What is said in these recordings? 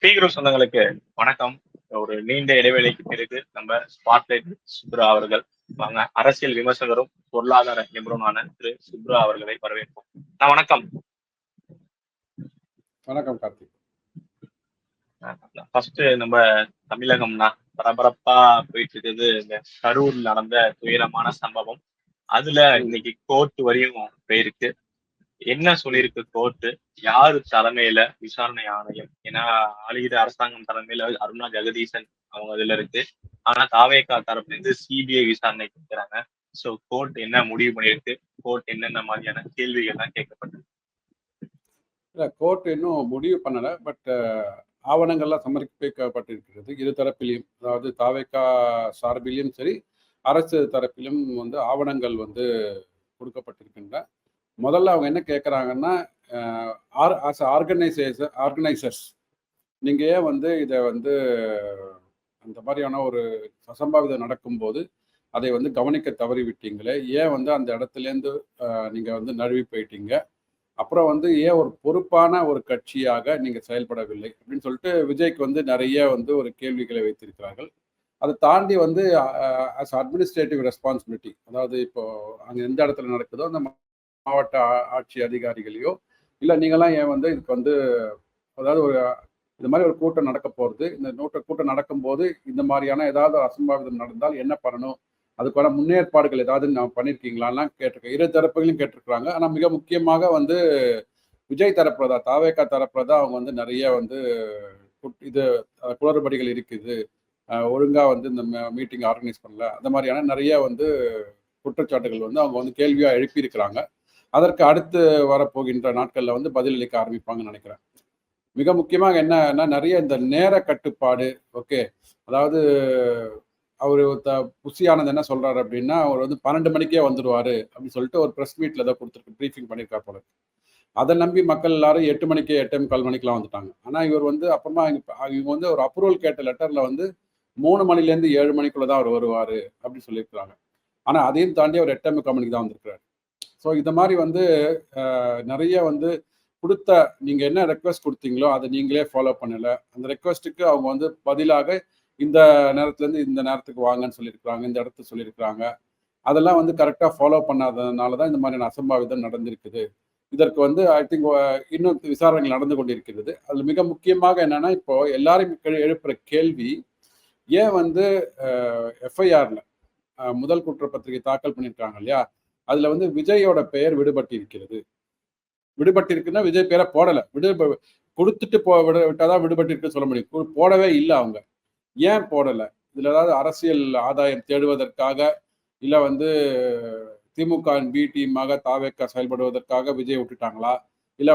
பீக்ரோ சொந்தங்களுக்கு வணக்கம். ஒரு நீண்ட இடைவேளைக்கு பிறகு நம்ம ஸ்பாட்லைட் சுப்ரா அவர்கள் வாங்க. அரசியல் விமர்சகரும் பொருளாதார நிபுணரான திரு சுப்ரா அவர்களை வரவேற்போம். வணக்கம். வணக்கம் கார்த்திக். ஃபர்ஸ்ட் நம்ம தமிழகம்னா பரபரப்பா போயிட்டு இருக்குது. இந்த கரூர்ல நடந்த துயரமான சம்பவம். அதுல இன்னைக்கு கோர்ட் வரையும் போயிருக்கு. என்ன சொல்லியிருக்கு கோர்ட்டு? யாரு தலைமையில விசாரணை ஆணையம்? ஏன்னா ஆளுகிற அரசாங்கம் தலைமையில அருணா ஜெகதீசன் அவங்க இதுல இருக்கு. ஆனா தாவேகா தரப்புல இருந்து சிபிஐ விசாரணை கேட்கிறாங்க. சோ கோர்ட் என்ன முடிவு பண்ணிருக்கு? கோர்ட் என்னென்ன மாதிரியான கேள்விகள் எல்லாம் கேட்கப்பட்டது? இல்ல, கோர்ட் இன்னும் முடிவு பண்ணல. பட் ஆவணங்கள்லாம் சமர்ப்பிக்கப்பட்டிருக்கிறது இரு தரப்பிலையும். அதாவது தாவேகா சார்பிலையும் சரி, அரசு தரப்பிலும் ஆவணங்கள் கொடுக்கப்பட்டிருக்கின்றன. முதல்ல அவங்க என்ன கேட்குறாங்கன்னா, ஆர்கனைசர்ஸ் நீங்க ஏன் இதை அந்த மாதிரியான ஒரு அசம்பாவிதம் நடக்கும்போது அதை கவனிக்க தவறி விட்டீங்களே, ஏன் அந்த இடத்துலேருந்து நீங்க நழுவி போயிட்டீங்க, அப்புறம் ஏன் ஒரு பொறுப்பான ஒரு கட்சியாக நீங்க செயல்படவில்லை அப்படின்னு சொல்லிட்டு விஜய்க்கு நிறைய ஒரு கேள்விகளை வைத்திருக்கிறார்கள். அதை தாண்டி அஸ் அட்மினிஸ்ட்ரேட்டிவ் ரெஸ்பான்சிபிலிட்டி, அதாவது இப்போ அங்கே எந்த இடத்துல நடக்குதோ அந்த மாவட்ட ஆட்சி அதிகாரிகளையோ இல்லை நீங்களாம் ஏன் இதுக்கு அதாவது ஒரு இந்த மாதிரி ஒரு கூட்டம் நடக்க போகிறது, இந்த கூட்டம் நடக்கும்போது இந்த மாதிரியான ஏதாவது அசம்பாவிதம் நடந்தால் என்ன பண்ணணும், அதுக்கான முன்னேற்பாடுகள் ஏதாவது நான் பண்ணியிருக்கீங்களான்லாம் கேட்டிருக்கேன். இரு தரப்புகளையும் கேட்டிருக்கிறாங்க. ஆனால் மிக முக்கியமாக விஜய் தரப்புல தான், தாவேகா தரப்புல தான் அவங்க நிறைய இது குளறுபடிகள் இருக்குது, ஒழுங்கா இந்த மீட்டிங் ஆர்கனைஸ் பண்ணல, அந்த மாதிரியான நிறைய குற்றச்சாட்டுகள் அவங்க கேள்வியா எழுப்பியிருக்கிறாங்க. அதற்கு அடுத்து வரப்போகின்ற நாட்கள்ல பதிலளிக்க ஆரம்பிப்பாங்கன்னு நினைக்கிறேன். மிக முக்கியமாக என்னன்னா, நிறைய இந்த நேர கட்டுப்பாடு. ஓகே, அதாவது அவரு புஷி ஆனந்த் என்ன சொல்றாரு அப்படின்னா, அவர் 12 மணிக்கே வந்துடுவாரு அப்படின்னு சொல்லிட்டு ஒரு ப்ரெஸ் மீட்ல ஏதோ கொடுத்துருக்கு, ப்ரீஃபிங் பண்ணியிருக்கா போல. அதை நம்பி மக்கள் எல்லாரும் 8 மணிக்கு 8:45 மணிக்கெல்லாம் வந்துட்டாங்க. ஆனா இவர் அப்புறமா இவங்க ஒரு அப்ரூவல் கேட்ட லெட்டர்ல 3 மணிலேருந்து 7 மணிக்குள்ள தான் அவர் வருவாரு அப்படின்னு சொல்லியிருக்கிறாங்க. ஆனா அதையும் தாண்டி அவர் 8:45 மணிக்கு தான் வந்திருக்கிறாரு. ஸோ இந்த மாதிரி நிறைய கொடுத்த நீங்க என்ன ரெக்வஸ்ட் கொடுத்தீங்களோ அதை நீங்களே ஃபாலோ பண்ணல. அந்த ரெக்வஸ்ட்டுக்கு அவங்க பதிலாக இந்த நேரத்துலேருந்து இந்த நேரத்துக்கு வாங்கன்னு சொல்லியிருக்கிறாங்க, இந்த இடத்துக்கு சொல்லியிருக்கிறாங்க. அதெல்லாம் கரெக்டாக ஃபாலோ பண்ணாததுனால தான் இந்த மாதிரியான அசம்பாவிதம் நடந்திருக்குது. இதற்கு ஐ திங்க் இன்னும் விசாரணைகள் நடந்து கொண்டிருக்கிறது. அதில் மிக முக்கியமாக என்னன்னா, இப்போ எல்லாரும் எழுப்புற கேள்வி, ஏன் எஃப்ஐஆர்ல முதல் குற்றப்பத்திரிகை தாக்கல் பண்ணியிருக்காங்க இல்லையா, அதுல விஜயோட பெயர் விடுபட்டிருக்குன்னா விஜய் பேரை போடல. கொடுத்துட்டு விட்டாதான் விடுபட்டிருக்குன்னு சொல்ல முடியும். போடவே இல்லை. அவங்க ஏன் போடல? இதுல ஏதாவது அரசியல் ஆதாயம் தேடுவதற்காக, இல்ல திமுக பி டீமாக தாவேக்கா செயல்படுவதற்காக விஜய் விட்டுட்டாங்களா, இல்ல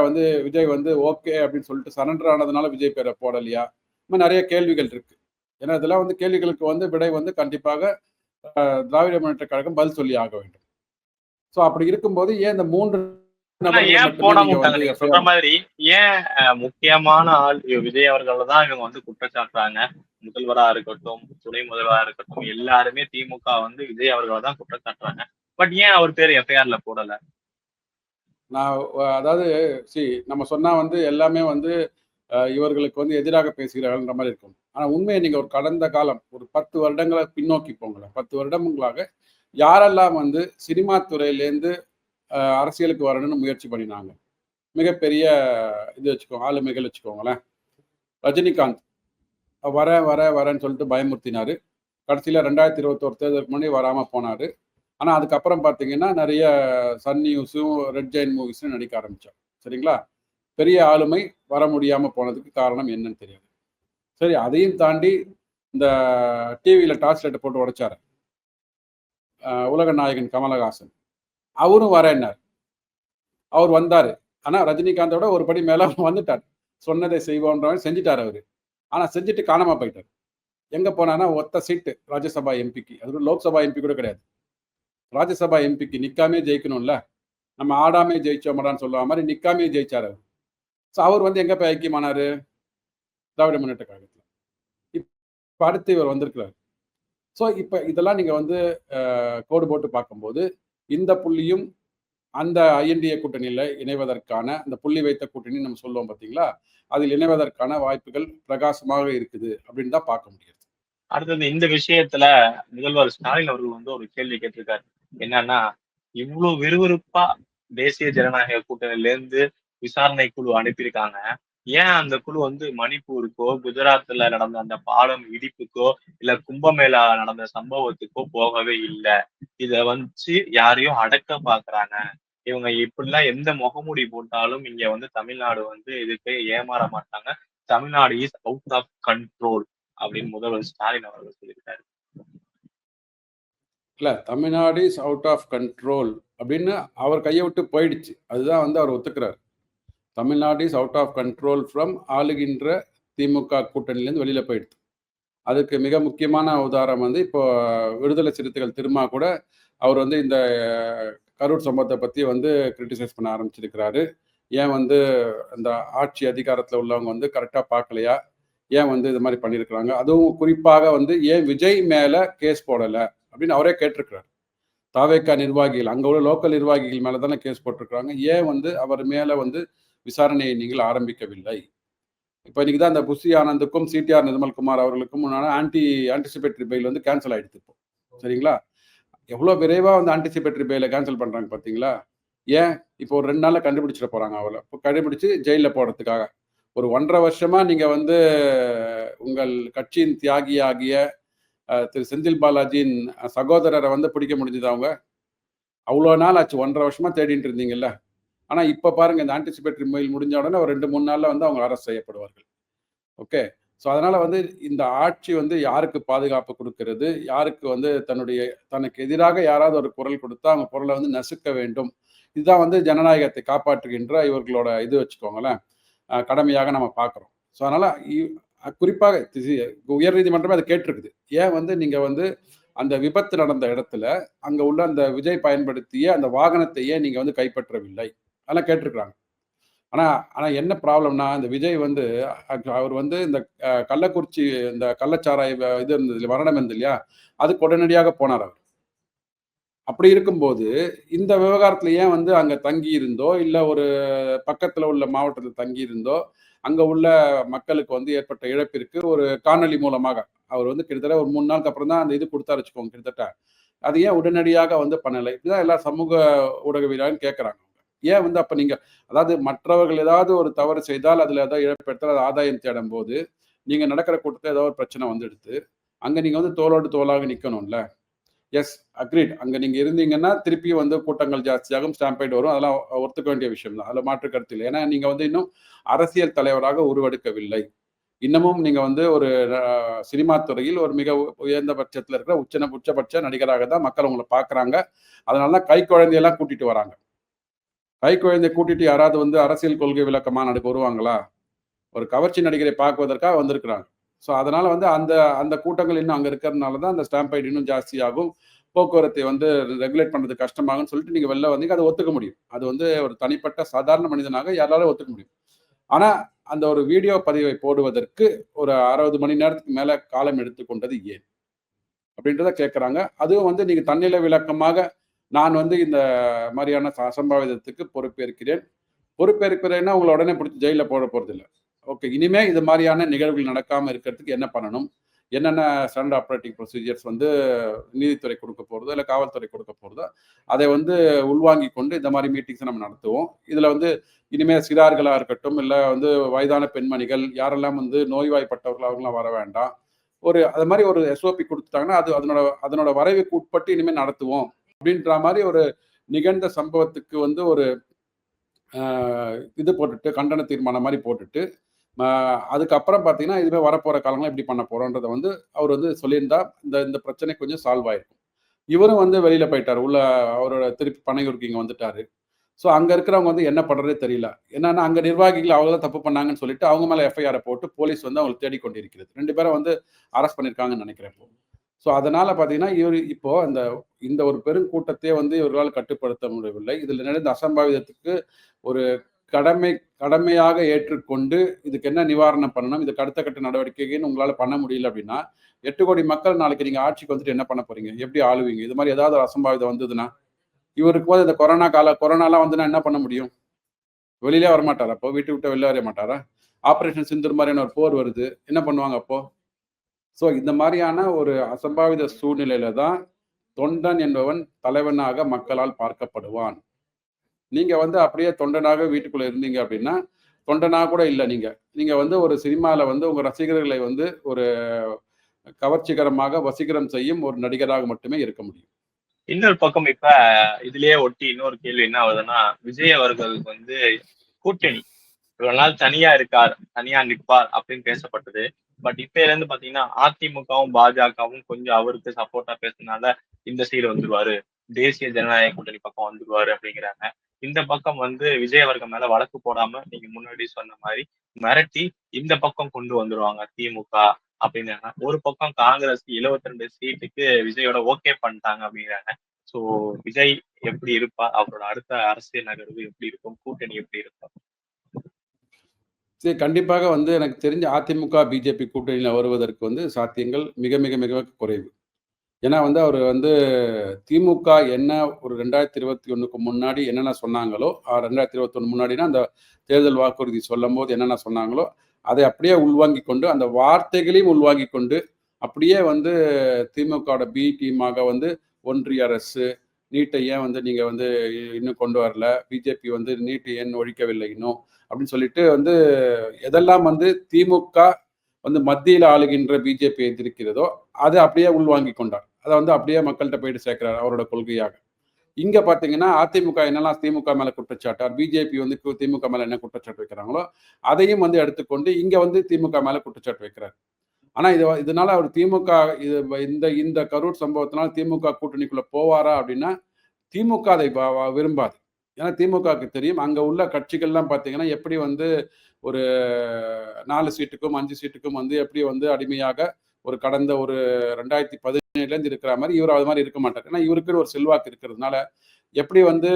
விஜய் ஓகே அப்படின்னு சொல்லிட்டு சரண்டர் ஆனதுனால விஜய் பேரை போடலையா? இன்னும் நிறைய கேள்விகள் இருக்கு. ஏன்னா இதெல்லாம் கேள்விகளுக்கு விடை கண்டிப்பாக திராவிட முன்னேற்ற கழகம் பதில் சொல்லி ஆக வேண்டும். ஸோ அப்படி இருக்கும்போது ஏன் இந்த 3 ஏன் போட மாட்டாங்க? நீங்க சொல்ற மாதிரி ஏன் முக்கியமான ஆள் விஜய் அவர்கள் தான் இவங்க குற்றச்சாட்டுறாங்க. முதல்வரா இருக்கட்டும், துணை முதல்வரா இருக்கட்டும், எல்லாருமே திமுக விஜய் அவர்களை தான் குற்றச்சாட்டுறாங்க. பட் ஏன் அவர் பேர் எஃப்ஐஆர்ல போடல? நான் அதாவது நம்ம சொன்னா எல்லாமே இவர்களுக்கு எதிராக பேசுகிறார்கள்ன்ற மாதிரி இருக்கும். ஆனா உண்மையை நீங்க ஒரு கடந்த காலம் ஒரு 10 வருடங்களை பின்னோக்கி போங்களேன். 10 வருடங்களாக யாரெல்லாம் சினிமா துறையிலேருந்து அரசியலுக்கு வரணும்னு முயற்சி பண்ணினாங்க, மிகப்பெரிய இது வச்சுக்கோங்க, ஆளுமைகள் வச்சுக்கோங்களேன். ரஜினிகாந்த் வரேன்னு சொல்லிட்டு பயமுறுத்தினாரு. கடைசியில் 2021 தேர்தலுக்கு முன்னாடி வராமல் போனார். ஆனால் அதுக்கப்புறம் பார்த்தீங்கன்னா நிறைய சன் நியூஸும் ரெட் ஜெயின் மூவிஸும் நடிக்க ஆரம்பித்தார். சரிங்களா? பெரிய ஆளுமை வர முடியாமல் போனதுக்கு காரணம் என்னன்னு தெரியாது. சரி, அதையும் தாண்டி இந்த டிவியில் டார்ச் லைட்டை போட்டு உடைச்சார் உலக நாயகன் கமலஹாசன். அவரும் வரேன்னார். அவர் வந்தார். ஆனால் ரஜினிகாந்தோட ஒரு படி மேலே வந்துட்டார். சொன்னதை செய்வோன்றவன் செஞ்சுட்டார் அவர். ஆனால் செஞ்சுட்டு காணாமல் போயிட்டார். எங்கே போனான்னா ஒத்த சீட்டு ராஜ்யசபா எம்பிக்கு, அது லோக்சபா எம்பி கூட கிடையாது. ராஜ்யசபா எம்பிக்கு நிற்காமே ஜெயிக்கணும்ல, நம்ம ஆடாமே ஜெயிச்சோமடான்னு சொல்லுவா மாதிரி நிற்காமே ஜெயிச்சார் அவர். ஸோ அவர் எங்கே போய் ஐக்கியமானார்? திராவிட முன்னேற்ற கழகத்தில். இப்போ அடுத்து இவர் வந்திருக்கிறார். ஸோ இப்போ இதெல்லாம் நீங்கள் கோடு போட்டு பார்க்கும்போது இந்த புள்ளியும் அந்த ஐஎன்டிஏ கூட்டணியில இணைவதற்கான அந்த புள்ளி வைத்த கூட்டணி நம்ம சொல்லுவோம் பார்த்தீங்களா, அதில் இணைவதற்கான வாய்ப்புகள் பிரகாசமாக இருக்குது அப்படின்னு தான் பார்க்க முடியுது. அடுத்தது இந்த விஷயத்துல முதல்வர் ஸ்டாலின் அவர்கள் வந்து ஒரு கேள்வி கேட்டிருக்காரு. என்னன்னா, இவ்வளவு விறுவிறுப்பா தேசிய ஜனநாயக கூட்டணியில இருந்து விசாரணை குழு அனுப்பியிருக்காங்க. ஏன் அந்த குழு வந்து மணிப்பூருக்கோ, குஜராத்ல நடந்த அந்த பாலம் இடிப்புக்கோ, இல்ல கும்பமேளா நடந்த சம்பவத்துக்கோ போகவே இல்ல. இத வச்சு யாரையும் அடக்க பாக்குறாங்க. இவங்க இப்படிலாம் எந்த முகமூடி போட்டாலும் இங்க வந்து தமிழ்நாடு வந்து இதுக்கு ஏமாற மாட்டாங்க. Tamil Nadu is out of control அப்படின்னு முதல்வர் ஸ்டாலின் அவர்கள் சொல்லியிருக்காரு. இல்ல Tamil Nadu is out of control அப்படின்னு அவர் கையை விட்டு போயிடுச்சு. அதுதான் வந்து அவர் ஒத்துக்கிறார். Tamil Nadu is out of control from ஆளுகின்ற திமுக கூட்டணியிலேருந்து வெளியில போயிடுது. அதுக்கு மிக முக்கியமான உதாரணம் வந்து இப்போ விடுதலை சிறுத்தைகள் திருமா கூட அவர் வந்து இந்த கரூர் சம்பவத்தை பற்றி வந்து கிரிட்டிசைஸ் பண்ண ஆரம்பிச்சிருக்கிறாரு. ஏன் வந்து அந்த ஆட்சி அதிகாரத்தில் உள்ளவங்க வந்து கரெக்டாக பார்க்கலையா, ஏன் வந்து இது மாதிரி பண்ணியிருக்கிறாங்க, அதுவும் குறிப்பாக வந்து ஏன் விஜய் மேலே கேஸ் போடலை அப்படின்னு அவரே கேட்டிருக்கிறார். தாவேக்கா நிர்வாகிகள், அங்கே உள்ள லோக்கல் நிர்வாகிகள் மேலே தானே கேஸ் போட்டிருக்கிறாங்க, ஏன் வந்து அவர் மேலே வந்து விசாரணையை நீங்கள் ஆரம்பிக்கவில்லை? இப்போ இன்னைக்கு தான் அந்த புஷி ஆனந்துக்கும் சிடிஆர் நிர்மல்குமார் அவர்களுக்கும் முன்னாடி ஆன்டிசிபேட்டரி பெயில் வந்து கேன்சல் ஆயிடுது இப்போ. சரிங்களா? எவ்வளோ விரைவாக வந்து ஆன்டிசிபேட்டரி பெயிலை கேன்சல் பண்ணுறாங்க பார்த்தீங்களா? ஏன் இப்போ ஒரு 2 நாளில் கண்டுபிடிச்சிட போகிறாங்க அவளை. இப்போ கண்டுபிடிச்சு ஜெயிலில் போடுறதுக்காக ஒரு 1.5 வருஷமா நீங்கள் வந்து உங்கள் கட்சியின் தியாகியாகிய திரு செந்தில் பாலாஜியின் சகோதரரை வந்து பிடிக்க முடிஞ்சது அவங்க? அவ்வளோ நாள் ஆச்சு, 1.5 வருஷமா தேடிட்டு இருந்தீங்கல்ல. ஆனால் இப்போ பாருங்க, இந்த ஆன்டிசிபேட்டரி மெயில் முடிஞ்ச உடனே ஒரு 2-3 நாளில் வந்து அவங்க அரெஸ்ட் செய்யப்படுவார்கள். ஓகே. ஸோ அதனால வந்து இந்த ஆட்சி வந்து யாருக்கு பாதுகாப்பு கொடுக்கிறது, யாருக்கு வந்து தனக்கு எதிராக யாராவது ஒரு குரல் கொடுத்தா அவங்க குரலை வந்து நசுக்க வேண்டும். இதுதான் வந்து ஜனநாயகத்தை காப்பாற்றுகின்ற இவர்களோட இது வச்சுக்கோங்களேன், கடமையாக நம்ம பார்க்குறோம். ஸோ அதனால குறிப்பாக உயர் நீதிமன்றமே அதை கேட்டிருக்குது. ஏன் வந்து நீங்க வந்து அந்த விபத்து நடந்த இடத்துல அங்க உள்ள அந்த விஜய் பயன்படுத்திய அந்த வாகனத்தை ஏன் நீங்க வந்து கைப்பற்றவில்லை, அதெல்லாம் கேட்டிருக்கிறாங்க. ஆனா என்ன ப்ராப்ளம்னா, இந்த விஜய் வந்து அவர் வந்து இந்த கள்ளக்குறிச்சி இந்த கள்ளச்சாராய இது இருந்தது, மரணம் இருந்தது இல்லையா, அதுக்கு உடனடியாக போனார் அவர். அப்படி இருக்கும்போது இந்த விவகாரத்துல ஏன் வந்து அங்க தங்கி இருந்தோ, இல்ல ஒரு பக்கத்துல உள்ள மாவட்டத்தில் தங்கி இருந்தோ, அங்க உள்ள மக்களுக்கு வந்து ஏற்பட்ட இழப்பிற்கு ஒரு காணொலி மூலமாக அவர் வந்து கிட்டத்தட்ட ஒரு 3 நாளுக்கு அப்புறம் தான் அந்த இது கொடுத்தாரு வச்சுக்கோங்க கிட்டத்தட்ட. அது ஏன் உடனடியாக வந்து பண்ணலை? இப்படிதான் எல்லா சமூக ஊடகவியலாளரும் கேட்கறாங்க. ஏன் வந்து அப்ப நீங்க, அதாவது மற்றவர்கள் ஏதாவது ஒரு தவறு செய்தால் அதுல ஏதாவது இழப்பெடுத்தால் அது ஆதாயம் தேடும் போது, நீங்க நடக்கிற கூட்டத்தில் ஏதாவது ஒரு பிரச்சனை வந்துடுது, அங்க நீங்க வந்து தோளோடு தோளாக நிக்கணும்ல. S, agreed. அங்க நீங்க இருந்தீங்கன்னா திருப்பி வந்து கூட்டங்கள் ஜாஸ்தியாகும், ஸ்டாம்பைட் வரும், அதெல்லாம் ஒத்துக்க வேண்டிய விஷயம் தான், அதுல மாற்று கருத்து இல்லை. ஏன்னா நீங்க வந்து இன்னும் அரசியல் தலைவராக உருவெடுக்கவில்லை. இன்னமும் நீங்க வந்து ஒரு சினிமா துறையில் ஒரு மிக உயர்ந்த பட்சத்தில் இருக்கிற உச்சபட்ச நடிகராக தான் மக்கள் உங்களை பார்க்குறாங்க. அதனால தான் கை குழந்தையெல்லாம் கூட்டிட்டு வராங்க. கை குழந்தைய கூட்டிட்டு யாராவது வந்து அரசியல் கொள்கை விளக்க மாநாடுக்கு வருவாங்களா? ஒரு கவர்ச்சி நடிகரை பார்க்குவதற்காக வந்திருக்கிறாங்க. ஸோ அதனால வந்து அந்த அந்த கூட்டங்கள் இன்னும் அங்கே இருக்கிறதுனால தான் அந்த ஸ்டாம்பைட் இன்னும் ஜாஸ்தியாகும், போக்குவரத்தை வந்து ரெகுலேட் பண்ணுறது கஷ்டமாகும்னு சொல்லிட்டு நீங்கள் வெளில வந்தீங்க, அதை ஒத்துக்க முடியும். அது வந்து ஒரு தனிப்பட்ட சாதாரண மனிதனாக யாராலும் ஒத்துக்க முடியும். ஆனால் அந்த ஒரு வீடியோ பதிவை போடுவதற்கு ஒரு 60 மணி நேரத்துக்கு மேலே காலம் எடுத்துக்கொண்டது ஏன் அப்படின்றத கேட்குறாங்க. அதுவும் வந்து நீங்கள் தன்னிலை விளக்கமாக நான் வந்து இந்த மாதிரியான அசம்பாவிதத்துக்கு பொறுப்பேற்கிறேன்னா உங்களை உடனே பிடிச்சி ஜெயிலில் போட போகிறதில்ல. ஓகே, இனிமே இது மாதிரியான நிகழ்வுகள் நடக்காமல் இருக்கிறதுக்கு என்ன பண்ணணும், என்னென்ன ஸ்டாண்டர்ட் ஆப்ரேட்டிங் ப்ரொசீஜர்ஸ் வந்து நீதித்துறை கொடுக்க போகிறதோ இல்லை காவல்துறை கொடுக்க போகிறதோ அதை வந்து உள்வாங்கி கொண்டு இந்த மாதிரி மீட்டிங்ஸை நம்ம நடத்துவோம். இதில் வந்து இனிமேல் சிறார்களாக இருக்கட்டும், இல்லை வந்து வயதான பெண்மணிகள் யாரெல்லாம் வந்து நோய்வாய்ப்பட்டவர்கள் அவங்களாம் வர வேண்டாம். அது மாதிரி ஒரு எஸ்ஓபி கொடுத்துட்டாங்கன்னா அது அதனோட வரைவுக்கு உட்பட்டு இனிமேல் நடத்துவோம் அப்படின்ற மாதிரி ஒரு நிகழ்ந்த சம்பவத்துக்கு வந்து ஒரு இது போட்டுட்டு கண்டன தீர்மானம் மாதிரி போட்டுட்டு அதுக்கப்புறம் பார்த்தீங்கன்னா இதுவே வரப்போகிற காலங்களில் எப்படி பண்ண போகிறோன்றதை வந்து அவர் வந்து சொல்லியிருந்தா இந்த பிரச்சனை கொஞ்சம் சால்வ் ஆயிருக்கும். இவரும் வந்து வெளியில் போயிட்டார், உள்ள அவரோட திருப்பி பனையூருக்கு இங்கே வந்துட்டாரு. ஸோ அங்கே இருக்கிறவங்க வந்து என்ன பண்ணுறதே தெரியல. என்னன்னா அங்கே நிர்வாகிகள் அவங்க தான் தப்பு பண்ணாங்கன்னு சொல்லிட்டு அவங்க மேலே எஃப்ஐஆரை போட்டு போலீஸ் வந்து அவங்களை தேடிக்கொண்டிருக்கிறது. 2 பேரை வந்து அரெஸ்ட் பண்ணியிருக்காங்கன்னு நினைக்கிறேன் இப்போ. ஸோ அதனால பார்த்தீங்கன்னா இவர் இப்போ இந்த ஒரு பெருங்கூட்டத்தையே வந்து இவர்களால் கட்டுப்படுத்த முடியவில்லை. இதில் நடந்த அசம்பாவிதத்துக்கு ஒரு கடமையாக ஏற்றுக்கொண்டு இதுக்கு என்ன நிவாரணம் பண்ணணும், இதுக்கு அடுத்த கட்ட நடவடிக்கைன்னு உங்களால் பண்ண முடியல அப்படின்னா 8 கோடி மக்கள் நாளைக்கு நீங்கள் ஆட்சிக்கு வந்துட்டு என்ன பண்ண போறீங்க, எப்படி ஆளுவீங்க? இது மாதிரி ஏதாவது ஒரு அசம்பாவிதம் வந்ததுன்னா இவருக்கு போது இந்த கொரோனாலாம் வந்துன்னா என்ன பண்ண முடியும்? வெளியிலே வரமாட்டாரா? அப்போ வீட்டை விட்டு வெளில வர மாட்டாரா? ஆபரேஷன் சிந்தூர் மாதிரியான ஒரு போர் வருது. என்ன பண்ணுவாங்க அப்போ? ஸோ இந்த மாதிரியான ஒரு அசம்பாவித சூழ்நிலையில தான் தொண்டன் என்பவன் தலைவனாக மக்களால் பார்க்கப்படுவான். நீங்க வந்து அப்படியே தொண்டனாக வீட்டுக்குள்ள இருந்தீங்க அப்படின்னா, தொண்டனா கூட இல்ல நீங்க. நீங்க வந்து ஒரு சினிமால வந்து உங்க ரசிகர்களை வந்து ஒரு கவர்ச்சிகரமாக வசீகரம் செய்யும் ஒரு நடிகராக மட்டுமே இருக்க முடியும். இன்னொரு பக்கம் இப்ப இதுலயே ஒட்டி இன்னொரு கேள்வி என்ன ஆகுதுன்னா, விஜய் அவர்கள் வந்து கூட்டணி இவ்வளவு நாள் தனியா இருக்கார், தனியா நிற்பார் அப்படின்னு பேசப்பட்டது. பட் இப்ப இருந்து பாத்தீங்கன்னா அதிமுகவும் பாஜகவும் கொஞ்சம் அவருக்கு சப்போர்ட்டா பேசுனால இந்த சைடு வந்துருவாரு, தேசிய ஜனநாயக கூட்டணி பக்கம் வந்துருவாரு அப்படிங்கிறாங்க. இந்த பக்கம் வந்து விஜய் அவர்கள் மேல வழக்கு போடாம நீங்க முன்னாடி சொன்ன மாதிரி மிரட்டி இந்த பக்கம் கொண்டு வந்துருவாங்க திமுக அப்படிங்கிறாங்க. ஒரு பக்கம் காங்கிரஸ் 72 சீட்டுக்கு விஜயோட ஓகே பண்ணிட்டாங்க அப்படிங்கிறாங்க. சோ விஜய் எப்படி இருப்பா, அவரோட அடுத்த அரசியல் நகர்வு எப்படி இருக்கும், கூட்டணி எப்படி இருக்கும்? சரி, கண்டிப்பாக வந்து எனக்கு தெரிஞ்ச அதிமுக, பிஜேபி கூட்டணியில வருவதற்கு வந்து சாத்தியங்கள் மிக, மிக, மிக குறைவு. ஏன்னா வந்து அவரு வந்து திமுக என்ன ஒரு 2021க்கு முன்னாடி என்னென்ன சொன்னாங்களோ, 2021 முன்னாடினா அந்த தேர்தல் வாக்குறுதி சொல்லும்போது என்னென்ன சொன்னாங்களோ, அதை அப்படியே உள்வாங்கிக் கொண்டு, அந்த வார்த்தைகளையும் உள்வாங்கிக் கொண்டு, அப்படியே வந்து திமுகவோட பி டீமாக வந்து ஒன்றிய அரசு, நீட்டை ஏன் வந்து நீங்க வந்து இன்னும் கொண்டு வரல? பிஜேபி வந்து நீட் ஏன் ஒழிக்கவில்லை இன்னும்? அப்படின்னு சொல்லிட்டு வந்து எதெல்லாம் வந்து திமுக வந்து மத்தியில் ஆளுகின்ற பிஜேபி எதிர்க்கிறதோ, அதை அப்படியே உள்வாங்கிக் கொண்டார். அதை வந்து அப்படியே மக்கள்கிட்ட போயிட்டு சேர்க்கிறார் அவரோட கொள்கையாக. இங்க பாத்தீங்கன்னா அதிமுக என்னெல்லாம் திமுக மேல குற்றச்சாட்டார், பிஜேபி வந்து திமுக மேல என்ன குற்றச்சாட்டு வைக்கிறாங்களோ அதையும் வந்து எடுத்துக்கொண்டு இங்க வந்து திமுக மேல குற்றச்சாட்டு வைக்கிறார். ஆனா இதனால அவர் திமுக இந்த இந்த கரூர் சம்பவத்தினால திமுக கூட்டணிக்குள்ள போவாரா அப்படின்னா திமுக அதை விரும்பாது. ஏன்னா திமுகவுக்கு தெரியும் அங்க உள்ள கட்சிகள்லாம் பாத்தீங்கன்னா எப்படி வந்து ஒரு 4 சீட்டுக்கும் 5 சீட்டுக்கும் வந்து எப்படி வந்து அடிமையாக ஒரு கடந்த ஒரு 2017 இருக்கிற மாதிரி இவர் அது மாதிரி இருக்க மாட்டார். ஏன்னா இவருக்கு ஒரு செல்வாக்கு இருக்கிறதுனால எப்படி வந்து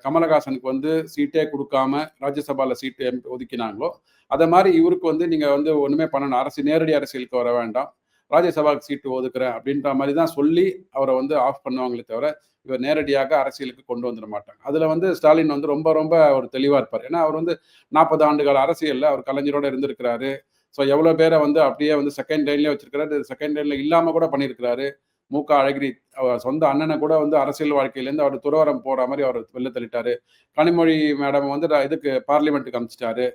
கமலஹாசனுக்கு வந்து சீட்டே கொடுக்காம ராஜ்யசபால சீட்டு ஒதுக்கினாங்களோ அதை மாதிரி இவருக்கு வந்து நீங்க வந்து ஒண்ணுமே பண்ணணும், நேரடி அரசியலுக்கு வர வேண்டாம், ராஜ்யசபாவுக்கு சீட்டு ஒதுக்குறேன் அப்படின்ற மாதிரி தான் சொல்லி அவரை வந்து ஆஃப் பண்ணுவாங்களே தவிர இவர் நேரடியாக அரசியலுக்கு கொண்டு வந்துட மாட்டாங்க. அதுல வந்து ஸ்டாலின் வந்து ரொம்ப ரொம்ப ஒரு தெளிவா இருப்பார். ஏன்னா அவர் வந்து 40 ஆண்டுகால அரசியல்ல அவர் கலைஞரோட இருந்திருக்கிறாரு. ஸோ எவ்வளவு பேரை வந்து அப்படியே வந்து செகண்ட் லைன்லயே வச்சிருக்கிறாரு, செகண்ட் லைன்ல இல்லாம கூட பண்ணியிருக்கிறாரு. மூக அழகிரி சொந்த அண்ணனை கூட வந்து அரசியல் வாழ்க்கையிலேருந்து அவர் துறவரம் போற மாதிரி அவர் வெளில தள்ளிட்டாரு. கனிமொழி மேடம் வந்து இதுக்கு பார்லிமெண்ட்டுக்கு அனுப்பிச்சிட்டாரு.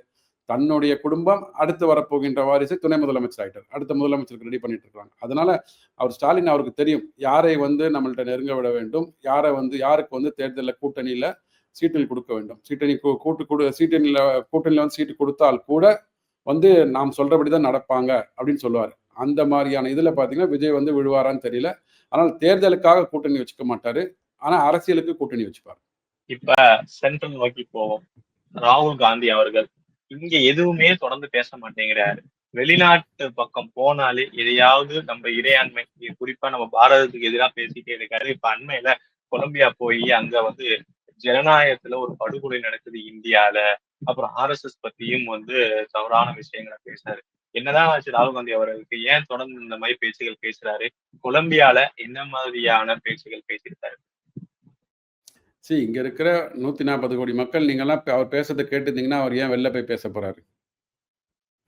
தன்னுடைய குடும்பம் அடுத்து வரப்போகின்ற வாரிசு துணை முதலமைச்சர் ஆயிட்டார். அடுத்த முதலமைச்சருக்கு ரெடி பண்ணிட்டு இருக்காங்க. அதனால அவர் ஸ்டாலின் அவருக்கு தெரியும் யாரை வந்து நம்மள்ட்ட நெருங்க விட வேண்டும், யாரை வந்து யாருக்கு வந்து தேர்தலில் கூட்டணியில சீட்டில் கொடுக்க வேண்டும். கூட்டணியில வந்து சீட்டு கொடுத்தால் கூட வந்து நாம் சொல்றபடிதான் நடப்பாங்க அப்படின்னு சொல்லுவார். அந்த மாதிரியான இதுல பாத்தீங்கன்னா விஜய் வந்து விழுவாரான்னு தெரியல. ஆனால் தேர்தலுக்காக கூட்டணி வச்சுக்க மாட்டாரு. ஆனா அரசியலுக்கு கூட்டணி வச்சுப்பார். இப்ப சென்ட்ரல் நோக்கி போவோம். ராகுல் காந்தி அவர்கள் இங்க எதுவுமே தொடர்ந்து பேச மாட்டேங்கிறாரு. வெளிநாட்டு பக்கம் போனாலே எதையாவது நம்ம இறையாண்மை, குறிப்பா நம்ம பாரதத்துக்கு எதிராக பேசிட்டே இருக்காரு. இப்ப அண்மையில கொலம்பியா போய் அங்க வந்து ஜனநாயகத்துல ஒரு படுகொலை நடக்குது இந்தியால, அப்புறம் RSS பத்தியும் வந்து தவறான விஷயங்களை பேசுறாரு. என்னதான் ஆச்சு ராகுல் காந்தி அவர்களுக்கு? ஏன் தொடர்ந்து இந்த மாதிரி பேச்சுகள் பேசுறாரு? கொலம்பியால என்ன மாதிரியான பேச்சுகள் பேசியிருக்காரு? இங்க இருக்கிற 140 கோடி மக்கள் நீங்கெல்லாம் அவர் பேசுறதை கேட்டிருந்தீங்கன்னா அவர் ஏன் வெளில போய் பேச போறாரு?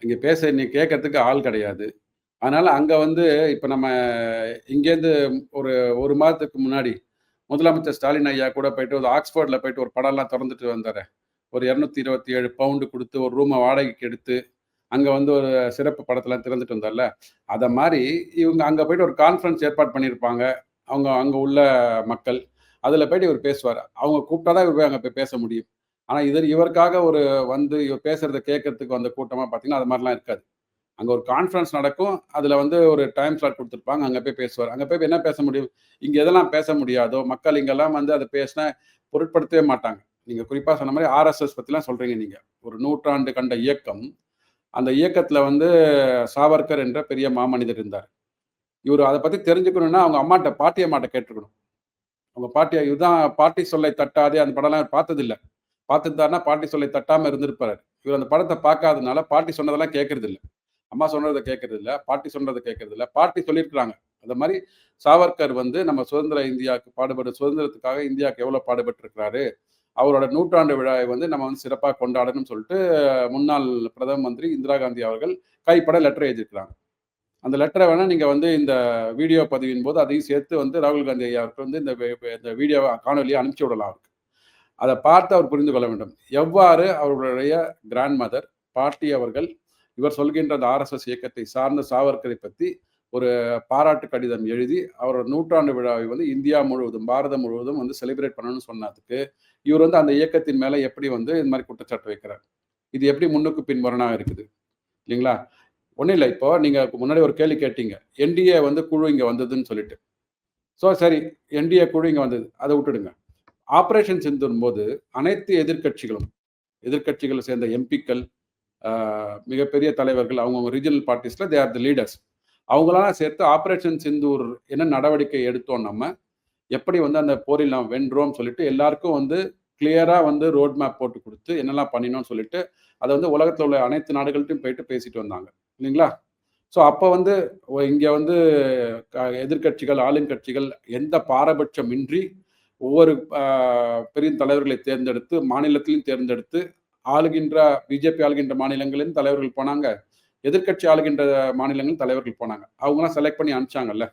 இங்க நீ கேட்கறதுக்கு ஆள் கிடையாது. அதனால அங்க வந்து இப்ப நம்ம இங்கேருந்து ஒரு 1 மாதத்துக்கு முன்னாடி முதலமைச்சர் ஸ்டாலின் ஐயா கூட போயிட்டு ஒரு ஆக்ஸ்போர்ட்ல போயிட்டு ஒரு படம்லாம் திறந்துட்டு வந்தாரு. ஒரு 227 பவுண்டு கொடுத்து ஒரு ரூமை வாடகைக்கு எடுத்து அங்க வந்து ஒரு சிறப்பு படத்தெல்லாம் திறந்துட்டு வந்தார்ல. அத மாதிரி இவங்க அங்க போயிட்டு ஒரு கான்ஃபரன்ஸ் ஏற்பாடு பண்ணியிருப்பாங்க. அவங்க அங்க உள்ள மக்கள். அதுல போயிட்டு இவர் பேசுவாரு. அவங்க கூப்பிட்டா தான் இவர் போய் அங்க போய் பேச முடியும். ஆனா இவருக்காக ஒரு வந்து இவர் பேசுறத கேட்கறதுக்கு வந்த கூட்டமா பார்த்தீங்கன்னா, அது மாரிலாம் இருக்காது. அங்க ஒரு கான்ஃபரன்ஸ் நடக்கும். அதுல வந்து ஒரு டைம் ஸ்லாட் குடுத்துருப்பாங்க. அங்க போய் பேசுவாரு. அங்க போய் என்ன பேச முடியும்? இங்க எதெல்லாம் பேச முடியாதோ, மக்கள் இங்கெல்லாம் வந்து அத பேசினா பொருட்படுத்தவே மாட்டாங்க. நீங்க குறிப்பா சொன்ன மாரி RSS பத்திலாம் சொல்றீங்க நீங்க. ஒரு நூற்றாண்டு கண்ட இயக்கம். அந்த இயக்கத்துல வந்து சாவர்கர் என்ற பெரிய மாமனிதர் இருந்தார். இவரு அத பத்தி தெரிஞ்சுக்கணும்னா, அவங்க பாட்டி அம்மாட்ட கேட்டுருக்கணும். அவங்க பாட்டி இதுதான் பாட்டி சொல்லை தட்டாதே அந்த படம்லாம் இவர் பார்த்ததில்ல. பார்த்திருந்தாருன்னா பாட்டி சொல்லை தட்டாம இருந்திருப்பாரு. இவர் அந்த படத்த பார்க்காதனால பாட்டி சொன்னதெல்லாம் கேட்கறதில்ல. அம்மா சொன்னத கேட்கறதில்ல. பாட்டி சொன்னத கேட்கறதில்ல. பாட்டி சொல்லியிருக்கிறாங்க. அந்த மாதிரி சாவர்கர் வந்து நம்ம சுதந்திர இந்தியாவுக்கு சுதந்திரத்துக்காக இந்தியாவுக்கு எவ்வளவு பாடுபட்டிருக்கிறாரு, அவரோட நூற்றாண்டு விழாவை வந்து நம்ம வந்து சிறப்பாக கொண்டாடணும்னு சொல்லிட்டு முன்னாள் பிரதம மந்திரி இந்திரா காந்தி அவர்கள் கைப்பட லெட்டர் எழுதியிருக்கிறாங்க. அந்த லெட்டரை வேணா நீங்க வந்து இந்த வீடியோ பதிவின் போது அதையும் சேர்த்து வந்து ராகுல் காந்தி ஐயாவுக்கு வந்து இந்த வீடியோ காணொலியை அனுப்பிச்சு விடலாம் அவருக்கு. அதை பார்த்து அவர் புரிந்து கொள்ள வேண்டும். எவ்வாறு அவர்களுடைய கிராண்ட் மதர் பாட்டி அவர்கள் இவர் சொல்கின்ற அந்த ஆர்எஸ்எஸ் இயக்கத்தை சார்ந்த சாவர்கரை பற்றி ஒரு பாராட்டு கடிதம் எழுதி அவரோட நூற்றாண்டு விழாவை வந்து இந்தியா முழுவதும் பாரதம் முழுவதும் வந்து செலிப்ரேட் பண்ணணும்னு சொன்னதுக்கு இவர் வந்து அந்த இயக்கத்தின் மேல எப்படி வந்து இந்த மாதிரி குற்றச்சாட்டு வைக்கிறார்? இது எப்படி முன்னுக்கு பின்முரணாக இருக்குது இல்லைங்களா? ஒன்றும் இல்லை. இப்போ நீங்க முன்னாடி ஒரு கேள்வி கேட்டீங்க, என்டிஏ வந்து குழு இங்க வந்ததுன்னு சொல்லிட்டு. ஸோ சரி, என்டிஏ குழு இங்க வந்தது, அதை விட்டுடுங்க. ஆபரேஷன் சிந்தூர் போது அனைத்து எதிர்க்கட்சிகளை சேர்ந்த எம்பிக்கள், மிகப்பெரிய தலைவர்கள், அவங்க ரீஜனல் பார்ட்டிஸ்ல தே ஆர் தி லீடர்ஸ், அவங்களாம் சேர்த்து ஆபரேஷன் சிந்தூர் என்ன நடவடிக்கை எடுத்தோம், நம்ம எப்படி வந்து அந்த போரில் நாம் வென்றோம் சொல்லிட்டு எல்லாருக்கும் வந்து கிளியரா வந்து ரோட் மேப் போட்டு கொடுத்து என்னெல்லாம் பண்ணினோம்னு சொல்லிட்டு அதை வந்து உலகத்தில் உள்ள அனைத்து நாடுகள்ட்டையும் போயிட்டு பேசிட்டு வந்தாங்க இல்லைங்களா? ஸோ அப்போ வந்து இங்கே வந்து எதிர்கட்சிகள் ஆளுங்கட்சிகள் எந்த பாரபட்சம் இன்றி ஒவ்வொரு பெரிய தலைவர்களை தேர்ந்தெடுத்து மாநிலத்திலையும் தேர்ந்தெடுத்து ஆளுகின்ற பிஜேபி ஆளுகின்ற மாநிலங்களிலும் தலைவர்கள் போனாங்க, எதிர்கட்சி ஆளுகின்ற மாநிலங்களும் தலைவர்கள் போனாங்க. அவங்களாம் செலக்ட் பண்ணி அனுப்பிச்சாங்கல்ல.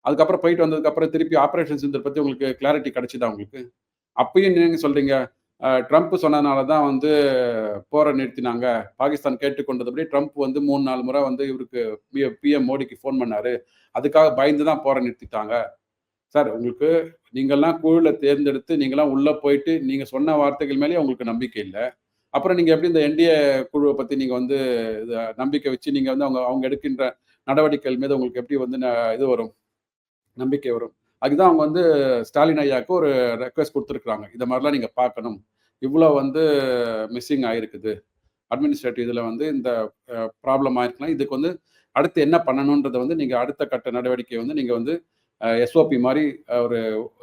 அதுக்கப்புறம் போயிட்டு வந்ததுக்கப்புறம் திருப்பி ஆபரேஷன் சிந்தூர் பற்றி உங்களுக்கு கிளாரிட்டி கிடைச்சிதா உங்களுக்கு? அப்பயும் நீங்க சொல்றீங்க ட்ரம்ப் சொன்னதுனால தான் வந்து போரை நிறுத்தினாங்க, பாகிஸ்தான் கேட்டுக்கொண்டதுபடி ட்ரம்ப் வந்து 3-4 முறை வந்து இவருக்கு பிஎம் மோடிக்கு ஃபோன் பண்ணாரு, அதுக்காக பயந்து தான் போரை நிறுத்திட்டாங்க. சார், உங்களுக்கு நீங்கள்லாம் குழுவில் தேர்ந்தெடுத்து நீங்களாம் உள்ள போயிட்டு நீங்க சொன்ன வார்த்தைகள் மேலேயே உங்களுக்கு நம்பிக்கை இல்லை, அப்புறம் நீங்க எப்படி இந்த என்டிஏ குழுவை பத்தி நீங்க வந்து நம்பிக்கை வச்சு நீங்க வந்து அவங்க எடுக்கின்ற நடவடிக்கைகள் மீது உங்களுக்கு எப்படி வந்து இது வரும், நம்பிக்கை வரும்? அதுதான் அவங்க வந்து ஸ்டாலின் ஐயாவுக்கு ஒரு ரெக்வெஸ்ட் கொடுத்துருக்குறாங்க, இதை மாதிரிலாம் நீங்கள் பார்க்கணும், இவ்வளோ வந்து மிஸ்ஸிங் ஆகிருக்குது அட்மினிஸ்ட்ரேட்டிவ் இதில் வந்து இந்த ப்ராப்ளம் ஆயிருக்கலாம், இதுக்கு வந்து அடுத்து என்ன பண்ணணுன்றதை வந்து நீங்கள் அடுத்த கட்ட நடவடிக்கை வந்து நீங்கள் வந்து எஸ்ஓபி மாதிரி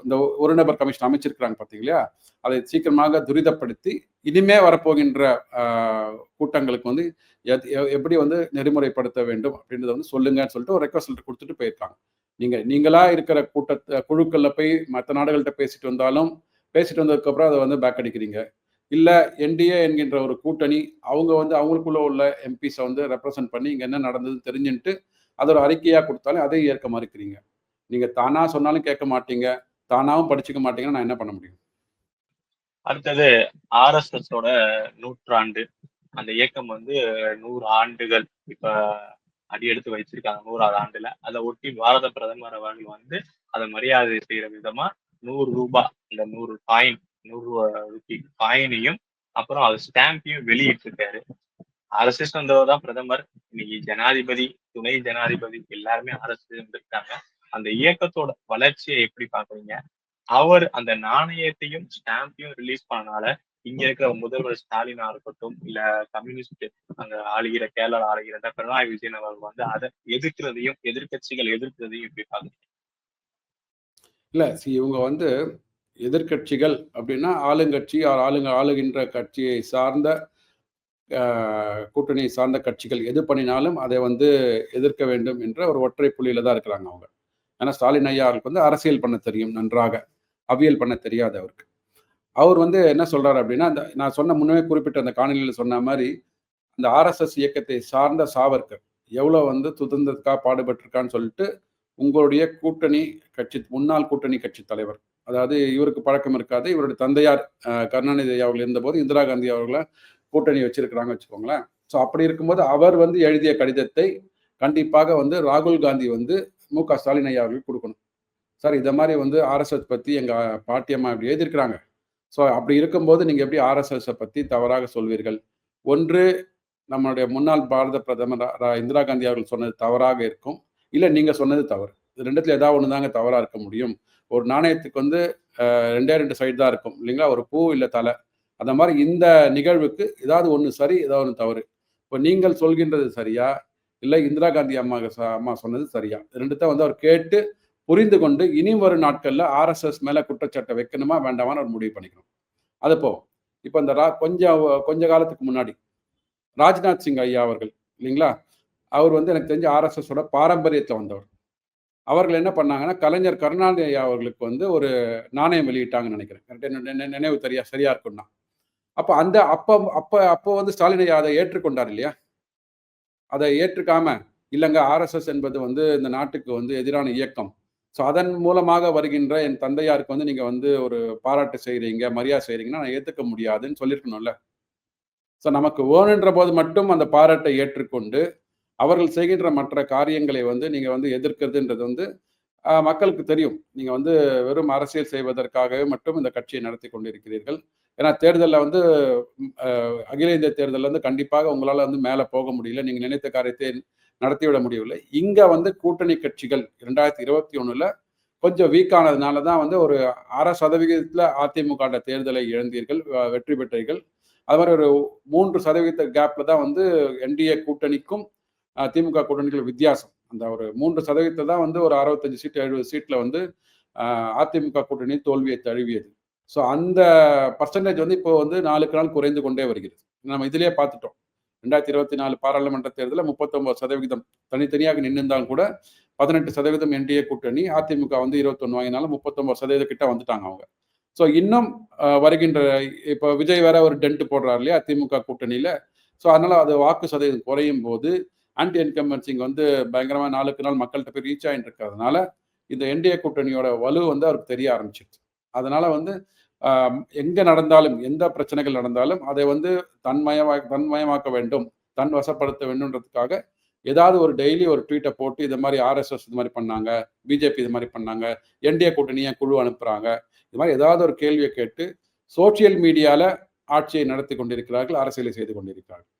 இந்த ஒரு நபர் கமிஷன் அமைச்சிருக்கிறாங்க பார்த்தீங்களா, அதை சீக்கிரமாக துரிதப்படுத்தி இனிமே வரப்போகின்ற கூட்டங்களுக்கு வந்து எப்படி வந்து நெறிமுறைப்படுத்த வேண்டும் அப்படின்றத வந்து சொல்லுங்கன்னு சொல்லிட்டு ஒரு ரெக்வஸ்ட் கொடுத்துட்டு போயிருக்காங்க. நீங்களா இருக்கிற குழுக்கள்ல போய் மற்ற நாடுகள்கிட்ட பேசிட்டு வந்ததுக்கு அப்புறம் அதை வந்து பேக் அடிக்கிறீங்க. இல்ல என்டிஏ என்கின்ற ஒரு கூட்டணி அவங்க வந்து அவங்களுக்குள்ள உள்ள எம்பிஸை வந்து ரெப்ரசன்ட் பண்ணி இங்க என்ன நடந்ததுன்னு தெரிஞ்சுட்டு அது ஒரு அறிக்கையா கொடுத்தாலும் அதையும் ஏற்க மறுக்கிறீங்க. நீங்க தானா சொன்னாலும் கேட்க மாட்டீங்க, தானாவும் படிச்சுக்க மாட்டீங்கன்னா நான் என்ன பண்ண முடியும்? அடுத்தது ஆர்எஸ்எஸ் ஓட நூற்றாண்டு, அந்த இயக்கம் வந்து 100 ஆண்டுகள் இப்ப அடி எடுத்து வச்சிருக்காங்க 100வது ஆண்டுல. அதை ஒட்டி பாரத பிரதமர் அவர்கள் வந்து அதை மரியாதை செய்யற விதமா 100 ரூபாய், இந்த 100 காயின், 100 ரூபி காயினையும் அப்புறம் அது ஸ்டாம்பையும் வெளியிட்டிருக்காரு. ஆர்எஸ்எஸ் வந்தவர் தான் பிரதமர், இன்னைக்கு ஜனாதிபதி, துணை ஜனாதிபதி எல்லாருமே ஆர்எஸ்எஸ் இருக்காங்க. அந்த இயக்கத்தோட வளர்ச்சியை எப்படி பாக்குறீங்க? அவர் அந்த நாணயத்தையும் ஸ்டாம்பையும் ரிலீஸ் பண்ணனால இங்க இருக்கிற முதல்வர் ஸ்டாலினா இருக்கட்டும், இல்ல கம்யூனிஸ்ட் அங்க ஆளுகிற கேரளா ஆளுகிற பினராயி விஜயன் அவர்கள் வந்து அதை எதிர்க்கிறதையும் எதிர்கட்சிகள் எதிர்க்கிறதையும் எப்படி பாக்குறீங்க? இல்ல, இவங்க வந்து எதிர்கட்சிகள் அப்படின்னா ஆளுங்கட்சி ஆளுகின்ற கட்சியை சார்ந்த கூட்டணியை சார்ந்த கட்சிகள் எது பண்ணினாலும் அதை வந்து எதிர்க்க வேண்டும் என்ற ஒரு ஒற்றை புள்ளியில தான் இருக்கிறாங்க அவங்க. ஏன்னா ஸ்டாலின் ஐயா அவருக்கு வந்து அரசியல் பண்ண தெரியும், நன்றாக அவியல் பண்ண தெரியாது அவருக்கு. அவர் வந்து என்ன சொல்றாரு அப்படின்னா, அந்த நான் சொன்ன முன்னே குறிப்பிட்ட அந்த காணொலியில் சொன்ன மாதிரி அந்த ஆர்எஸ்எஸ் இயக்கத்தை சார்ந்த சாவர்கர் எவ்வளோ வந்து சுதந்திரத்துக்காக பாடுபட்டிருக்கான்னு சொல்லிட்டு உங்களுடைய கூட்டணி கட்சி முன்னாள் கூட்டணி கட்சி தலைவர், அதாவது இவருக்கு பழக்கம் இருக்காது, இவருடைய தந்தையார் கருணாநிதி அவர்கள் இருந்தபோது இந்திரா காந்தி அவர்களை கூட்டணி வச்சிருக்கிறாங்க வச்சுக்கோங்களேன். ஸோ அப்படி இருக்கும்போது அவர் வந்து எழுதிய கடிதத்தை கண்டிப்பாக வந்து ராகுல் காந்தி வந்து மு.க. ஸ்டாலின் ஐயா அவர்களுக்கு கொடுக்கணும். சார், இதை மாதிரி வந்து ஆர்எஸ்எஸ் பற்றி எங்கள் பாட்டியம்மா இப்படி எழுதியிருக்கிறாங்க, ஸோ அப்படி இருக்கும்போது நீங்கள் எப்படி ஆர்எஸ்எஸை பற்றி தவறாக சொல்வீர்கள்? ஒன்று நம்மளுடைய முன்னாள் பாரத பிரதமர் இந்திரா காந்தி அவர்கள் சொன்னது தவறாக இருக்கும், இல்லை நீங்கள் சொன்னது தவறு. இது ரெண்டுத்துல ஏதாவது ஒன்று தாங்க தவறாக இருக்க முடியும். ஒரு நாணயத்துக்கு வந்து 2 சைடு தான் இருக்கும் இல்லைங்களா, ஒரு பூ இல்லை தலை. அந்த மாதிரி இந்த நிகழ்வுக்கு ஏதாவது ஒன்று சரி, ஏதாவது ஒன்று தவறு. இப்போ நீங்கள் சொல்கின்றது சரியா, இல்லை இந்திரா காந்தி அம்மா சொன்னது சரியா? ரெண்டுத்த வந்து அவர் கேட்டு புரிந்து கொண்டு இனி வரும் நாட்கள்ல ஆர்எஸ்எஸ் மேல குற்றச்சாட்டை வைக்கணுமா வேண்டாமான்னு அவர் முடிவு பண்ணிக்கணும். அது போகும். இப்போ இந்த கொஞ்ச காலத்துக்கு முன்னாடி ராஜ்நாத் சிங் ஐயா அவர்கள் இல்லைங்களா, அவர் வந்து எனக்கு தெரிஞ்ச ஆர்எஸ்எஸோட பாரம்பரியத்தில் வந்தவர். அவர்கள் என்ன பண்ணாங்கன்னா, கலைஞர் கருணாநிதி ஐயா அவர்களுக்கு வந்து ஒரு நாணயம் வெளியிட்டாங்கன்னு நினைக்கிறேன். கரெக்ட்டா நினைவு சரியா இருக்கும்னா. அப்ப அந்த அப்போ வந்து ஸ்டாலின் ஐயா அதை ஏற்றுக்கொண்டார் இல்லையா? அதை ஏற்றுக்காம, இல்லங்க ஆர்எஸ்எஸ் என்பது வந்து இந்த நாட்டுக்கு வந்து எதிரான இயக்கம். ஸோ அதன் மூலமாக வருகின்ற என் தந்தையாருக்கு வந்து நீங்க வந்து ஒரு பாராட்டு செய்றீங்க, மரியாதை செய்றீங்கன்னா, நான் ஏத்துக்க முடியாதுன்னு சொல்லியிருக்கணும்ல. ஸோ நமக்கு வேணுன்ற போது மட்டும் அந்த பாராட்டை ஏற்றுக்கொண்டு, அவர்கள் செய்கின்ற மற்ற காரியங்களை வந்து நீங்க வந்து எதிர்க்கிறதுன்றது வந்து மக்களுக்கு தெரியும். நீங்க வந்து வெறும் அரசியல் செய்வதற்காகவே மட்டும் இந்த கட்சியை நடத்திக் கொண்டிருக்கிறீர்கள். ஏன்னா தேர்தல்ல வந்து அகில இந்திய தேர்தல்ல வந்து கண்டிப்பாக உங்களால வந்து மேல போக முடியல. நீங்க நினைத்த காரியத்தை நடத்திவிட முடியவில்லை. இங்க வந்து கூட்டணி கட்சிகள் 2021ல கொஞ்சம் வீக் ஆனதுனால தான் வந்து ஒரு 1/2% அதிமுக தேர்தலை இழந்தீர்கள், வெற்றி பெற்றீர்கள். அது மாரி ஒரு 3% கேப்ல தான் வந்து என்டிஏ கூட்டணிக்கும் திமுக கூட்டணிக்கும் வித்தியாசம். அந்த ஒரு 3% தான் வந்து ஒரு 65 சீட் 70 சீட்ல வந்து அதிமுக கூட்டணி தோல்வியை தழுவியது. ஸோ அந்த பெர்சன்டேஜ் வந்து இப்போ வந்து நாளுக்கு நாள் குறைந்து கொண்டே வருகிறது. நம்ம இதிலேயே பார்த்துட்டோம். 2024 பாராளுமன்ற தேர்தலில் 39% தனித்தனியாக நின்றிருந்தாலும் கூட 18% என்டிஏ கூட்டணி, அதிமுக வந்து 21 வாங்கினாலும் 39% கிட்ட வந்துட்டாங்க அவங்க. ஸோ இன்னும் வருகின்ற இப்போ விஜய் வேற ஒரு டென்ட் போடுறாரு இல்லையா திமுக கூட்டணியில. ஸோ அதனால அது வாக்கு சதவீதம் குறையும் போது ஆன்டி இன்கம்பன்சிங் வந்து பயங்கரமா நாளுக்கு நாள் மக்கள்கிட்ட போய் ரீச் ஆகிட்டு இருக்கிறதுனால இந்த என்டிஏ கூட்டணியோட வலு வந்து அவருக்கு தெரிய ஆரம்பிச்சிருச்சு. அதனால வந்து எங்க நடந்தாலும் எந்த பிரச்சனைகள் நடந்தாலும் அதை வந்து தன்மயமாக்க வேண்டும், தன் வசப்படுத்த வேண்டும்ன்றதுக்காக ஏதாவது ஒரு டெய்லி ஒரு ட்வீட்டை போட்டு இது மாதிரி ஆர்எஸ்எஸ் இது மாதிரி பண்ணாங்க, பிஜேபி இது மாதிரி பண்ணாங்க, என்டிஏ கூட்டணியை குழு அனுப்புறாங்க, இது மாதிரி ஏதாவது ஒரு கேள்வியை கேட்டு சோசியல் மீடியால ஆட்சியை நடத்தி கொண்டிருக்கிறார்கள், அரசியலை செய்து கொண்டிருக்கிறார்கள்.